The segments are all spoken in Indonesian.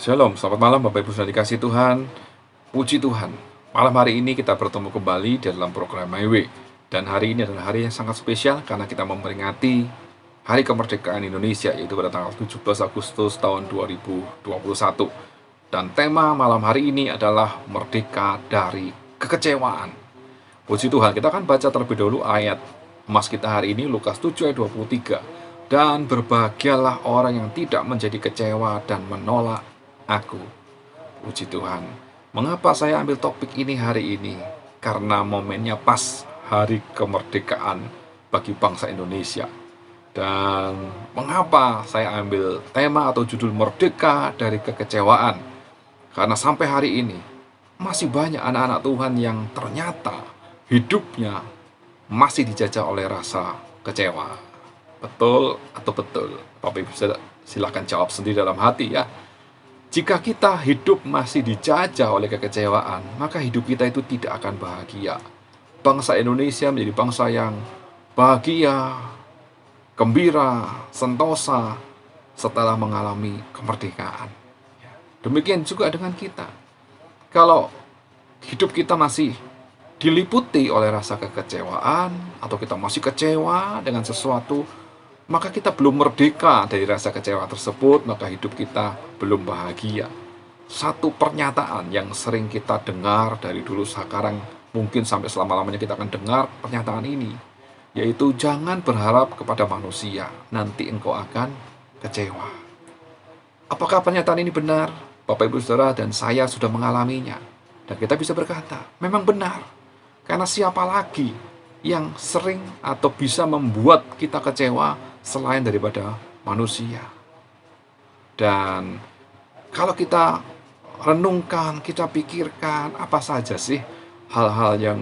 Shalom, selamat malam Bapak Ibu sudah dikasih Tuhan. Puji Tuhan, malam hari ini kita bertemu kembali dalam program My Way. Dan hari ini adalah hari yang sangat spesial karena kita memperingati Hari Kemerdekaan Indonesia, yaitu pada tanggal 17 Agustus tahun 2021. Dan tema malam hari ini adalah Merdeka dari Kekecewaan. Puji Tuhan, kita akan baca terlebih dahulu ayat emas kita hari ini, Lukas 7 ayat 23. Dan berbahagialah orang yang tidak menjadi kecewa dan menolak aku. Puji Tuhan. Mengapa saya ambil topik ini hari ini? Karena momennya pas hari kemerdekaan bagi bangsa Indonesia. Dan mengapa saya ambil tema atau judul Merdeka dari Kekecewaan? Karena sampai hari ini masih banyak anak-anak Tuhan yang ternyata hidupnya masih dijajah oleh rasa kecewa. Betul atau betul? Bapak Ibu silakan jawab sendiri dalam hati ya. Jika kita hidup masih dijajah oleh kekecewaan, maka hidup kita itu tidak akan bahagia. Bangsa Indonesia menjadi bangsa yang bahagia, gembira, sentosa setelah mengalami kemerdekaan. Demikian juga dengan kita. Kalau hidup kita masih diliputi oleh rasa kekecewaan, atau kita masih kecewa dengan sesuatu, maka kita belum merdeka dari rasa kecewa tersebut, maka hidup kita belum bahagia. Satu pernyataan yang sering kita dengar dari dulu sekarang, mungkin sampai selama-lamanya kita akan dengar pernyataan ini, yaitu jangan berharap kepada manusia, nanti engkau akan kecewa. Apakah pernyataan ini benar? Bapak Ibu Saudara dan saya sudah mengalaminya. Dan kita bisa berkata, memang benar. Karena siapa lagi yang sering atau bisa membuat kita kecewa selain daripada manusia. Dan kalau kita renungkan, kita pikirkan apa saja sih hal-hal yang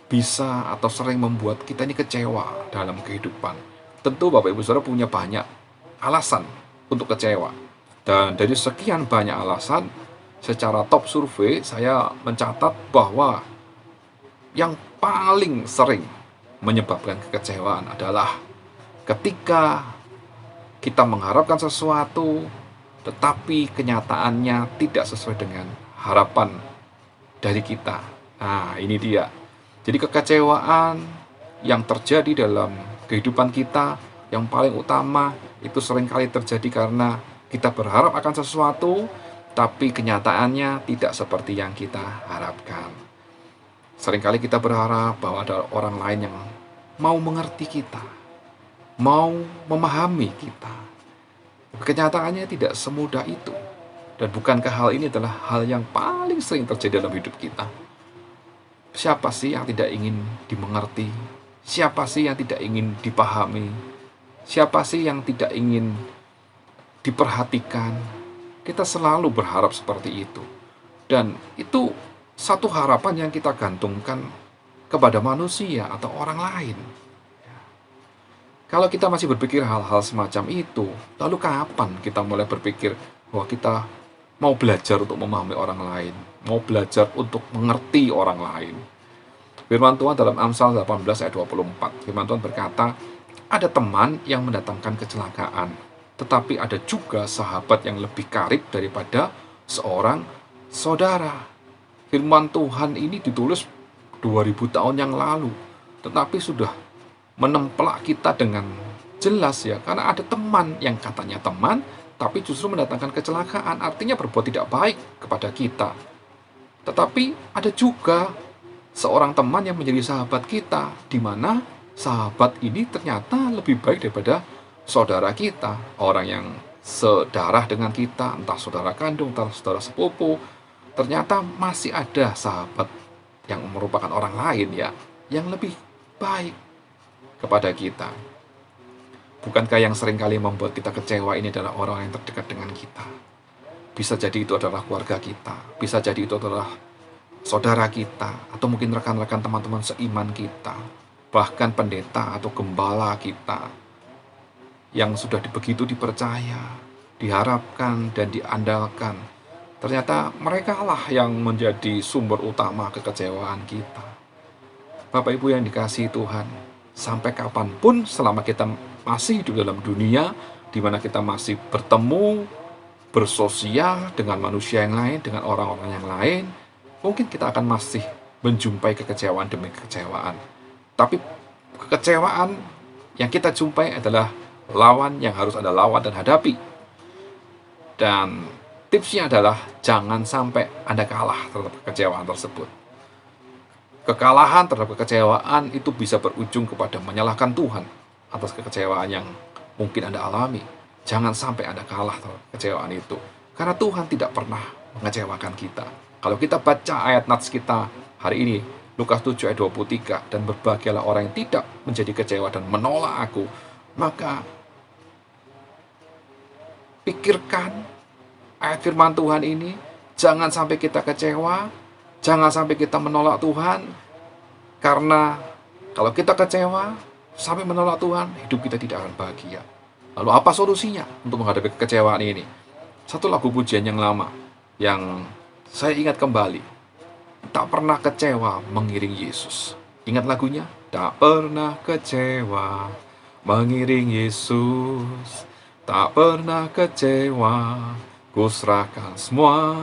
bisa atau sering membuat kita ini kecewa dalam kehidupan. Tentu Bapak Ibu Saudara punya banyak alasan untuk kecewa. Dan dari sekian banyak alasan, secara top survei saya mencatat bahwa yang paling sering menyebabkan kekecewaan adalah ketika kita mengharapkan sesuatu, tetapi kenyataannya tidak sesuai dengan harapan dari kita. Nah, ini dia. Jadi kekecewaan yang terjadi dalam kehidupan kita, yang paling utama, itu seringkali terjadi karena kita berharap akan sesuatu, tapi kenyataannya tidak seperti yang kita harapkan. Seringkali kita berharap bahwa ada orang lain yang mau mengerti kita, mau memahami kita. Kenyataannya tidak semudah itu. Dan bukankah hal ini adalah hal yang paling sering terjadi dalam hidup kita? Siapa sih yang tidak ingin dimengerti? Siapa sih yang tidak ingin dipahami? Siapa sih yang tidak ingin diperhatikan? Kita selalu berharap seperti itu. Dan itu satu harapan yang kita gantungkan kepada manusia atau orang lain. Kalau kita masih berpikir hal-hal semacam itu, lalu kapan kita mulai berpikir bahwa kita mau belajar untuk memahami orang lain, mau belajar untuk mengerti orang lain? Firman Tuhan dalam Amsal 18 ayat 24, firman Tuhan berkata, ada teman yang mendatangkan kecelakaan, tetapi ada juga sahabat yang lebih karib daripada seorang saudara. Firman Tuhan ini ditulis 2000 tahun yang lalu, tetapi sudah menemplak kita dengan jelas ya, karena ada teman yang katanya teman, tapi justru mendatangkan kecelakaan, artinya berbuat tidak baik kepada kita. Tetapi ada juga seorang teman yang menjadi sahabat kita, di mana sahabat ini ternyata lebih baik daripada saudara kita, orang yang sedarah dengan kita, entah saudara kandung, entah saudara sepupu. Ternyata masih ada sahabat yang merupakan orang lain ya, yang lebih baik kepada kita. Bukankah yang seringkali membuat kita kecewa ini adalah orang yang terdekat dengan kita? Bisa jadi itu adalah keluarga kita, bisa jadi itu adalah saudara kita, atau mungkin rekan-rekan teman-teman seiman kita, bahkan pendeta atau gembala kita, yang sudah begitu dipercaya, diharapkan, dan diandalkan. Ternyata mereka lah yang menjadi sumber utama kekecewaan kita. Bapak Ibu yang dikasihi Tuhan, sampai kapanpun selama kita masih hidup dalam dunia, di mana kita masih bertemu bersosial dengan manusia yang lain, dengan orang-orang yang lain, mungkin kita akan masih menjumpai kekecewaan demi kekecewaan. Tapi kekecewaan yang kita jumpai adalah lawan yang harus Anda lawan dan hadapi. Dan tipsnya adalah jangan sampai Anda kalah terhadap kekecewaan tersebut. Kekalahan terhadap kekecewaan itu bisa berujung kepada menyalahkan Tuhan atas kekecewaan yang mungkin Anda alami. Jangan sampai Anda kalah terhadap kekecewaan itu. Karena Tuhan tidak pernah mengecewakan kita. Kalau kita baca ayat nats kita hari ini, Lukas 7 ayat 23, dan berbahagialah orang yang tidak menjadi kecewa dan menolak aku, maka pikirkan ayat firman Tuhan ini, jangan sampai kita kecewa, jangan sampai kita menolak Tuhan, karena kalau kita kecewa, sampai menolak Tuhan, hidup kita tidak akan bahagia. Lalu apa solusinya untuk menghadapi kekecewaan ini? Satu lagu pujian yang lama, yang saya ingat kembali, tak pernah kecewa mengiring Yesus. Ingat lagunya? Tak pernah kecewa mengiring Yesus, tak pernah kecewa, ku serahkan semua.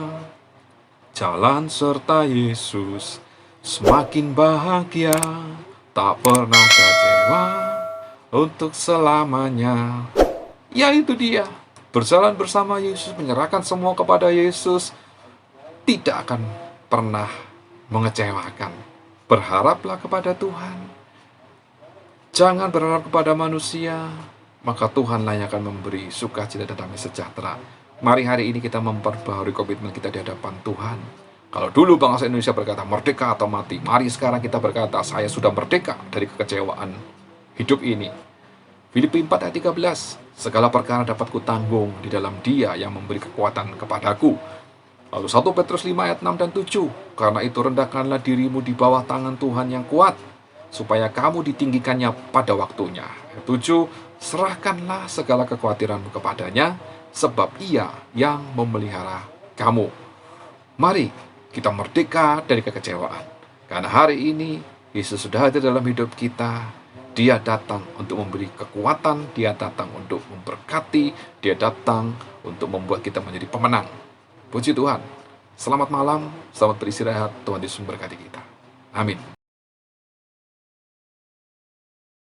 Jalan serta Yesus, semakin bahagia, tak pernah kecewa untuk selamanya. Ya itu dia, berjalan bersama Yesus, menyerahkan semua kepada Yesus, tidak akan pernah mengecewakan. Berharaplah kepada Tuhan, jangan berharap kepada manusia, maka Tuhanlah yang akan memberi sukacita dan damai sejahtera. Mari hari ini kita memperbaharui komitmen kita di hadapan Tuhan. Kalau dulu bangsa Indonesia berkata merdeka atau mati, mari sekarang kita berkata saya sudah merdeka dari kekecewaan hidup ini. Filipi 4 ayat 13, segala perkara dapat kutanggung di dalam Dia yang memberi kekuatan kepadaku. Lalu 1 Petrus 5 ayat 6 dan 7, karena itu rendahkanlah dirimu di bawah tangan Tuhan yang kuat, supaya kamu ditinggikannya pada waktunya. Ayat 7, serahkanlah segala kekhawatiranmu kepadanya, sebab Ia yang memelihara kamu. Mari kita merdeka dari kekecewaan, karena hari ini Yesus sudah ada dalam hidup kita. Dia datang untuk memberi kekuatan, Dia datang untuk memberkati, Dia datang untuk membuat kita menjadi pemenang. Puji Tuhan. Selamat malam, selamat beristirahat, Tuhan Yesus memberkati kita. Amin.